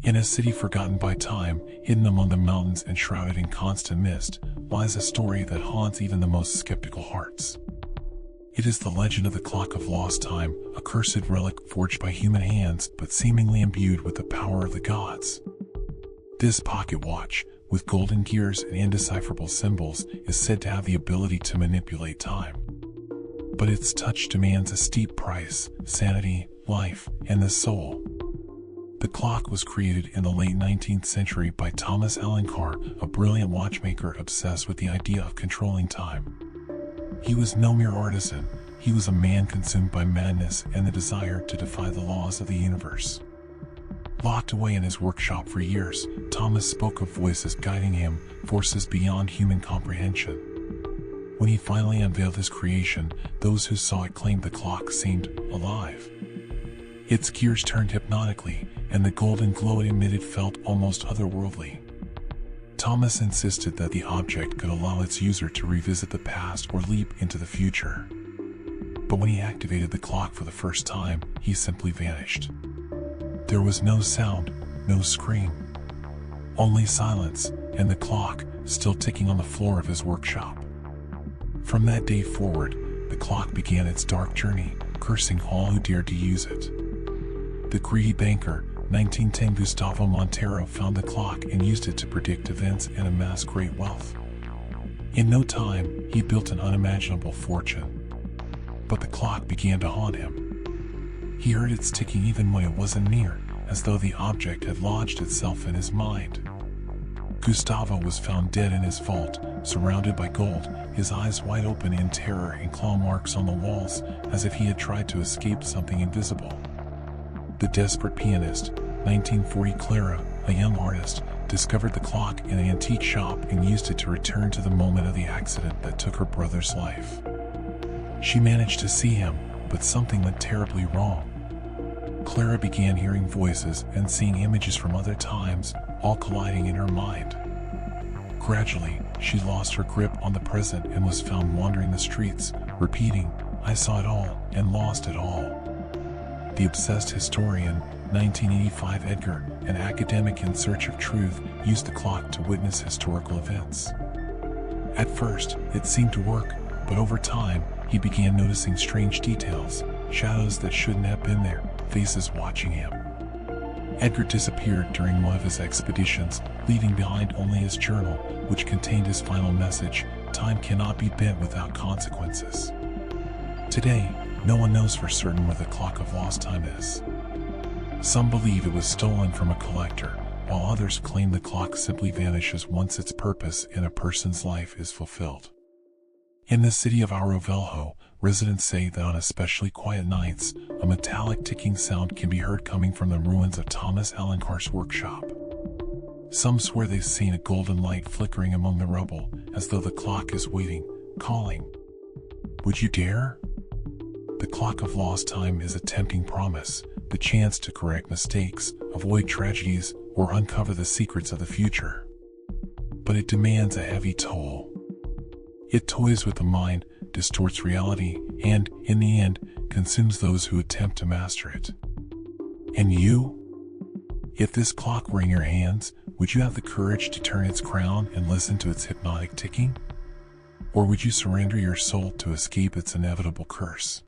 In a city forgotten by time, hidden among the mountains and shrouded in constant mist, lies a story that haunts even the most skeptical hearts. It is the legend of the Clock of Lost Time, a cursed relic forged by human hands but seemingly imbued with the power of the gods. This pocket watch, with golden gears and indecipherable symbols, is said to have the ability to manipulate time. But its touch demands a steep price: sanity, life, and the soul. The clock was created in the late 19th century by Thomas Alencar, a brilliant watchmaker obsessed with the idea of controlling time. He was no mere artisan, he was a man consumed by madness and the desire to defy the laws of the universe. Locked away in his workshop for years, Thomas spoke of voices guiding him, forces beyond human comprehension. When he finally unveiled his creation, those who saw it claimed the clock seemed alive. Its gears turned hypnotically, and the golden glow it emitted felt almost otherworldly. Thomas insisted that the object could allow its user to revisit the past or leap into the future. But when he activated the clock for the first time, he simply vanished. There was no sound, no scream, only silence, and the clock still ticking on the floor of his workshop. From that day forward, the clock began its dark journey, cursing all who dared to use it. The greedy banker, 1910 Gustavo Montero, found the clock and used it to predict events and amass great wealth. In no time, he built an unimaginable fortune. But the clock began to haunt him. He heard its ticking even when it wasn't near, as though the object had lodged itself in his mind. Gustavo was found dead in his vault, surrounded by gold, his eyes wide open in terror and claw marks on the walls, as if he had tried to escape something invisible. The desperate pianist, 1940 Clara, a young artist, discovered the clock in an antique shop and used it to return to the moment of the accident that took her brother's life. She managed to see him, but something went terribly wrong. Clara began hearing voices and seeing images from other times, all colliding in her mind. Gradually, she lost her grip on the present and was found wandering the streets, repeating, "I saw it all and lost it all." The obsessed historian, 1985 Edgar, an academic in search of truth, used the clock to witness historical events. At first, it seemed to work, but over time, he began noticing strange details, shadows that shouldn't have been there, faces watching him. Edgar disappeared during one of his expeditions, leaving behind only his journal, which contained his final message: "Time cannot be bent without consequences." Today, no one knows for certain where the Clock of Lost Time is. Some believe it was stolen from a collector, while others claim the clock simply vanishes once its purpose in a person's life is fulfilled. In the city of Ouro Velho, residents say that on especially quiet nights, a metallic ticking sound can be heard coming from the ruins of Thomas Alencar's workshop. Some swear they've seen a golden light flickering among the rubble, as though the clock is waiting, calling. Would you dare? The Clock of Lost Time is a tempting promise, the chance to correct mistakes, avoid tragedies, or uncover the secrets of the future. But it demands a heavy toll. It toys with the mind, distorts reality, and, in the end, consumes those who attempt to master it. And you? If this clock were in your hands, would you have the courage to turn its crown and listen to its hypnotic ticking? Or would you surrender your soul to escape its inevitable curse?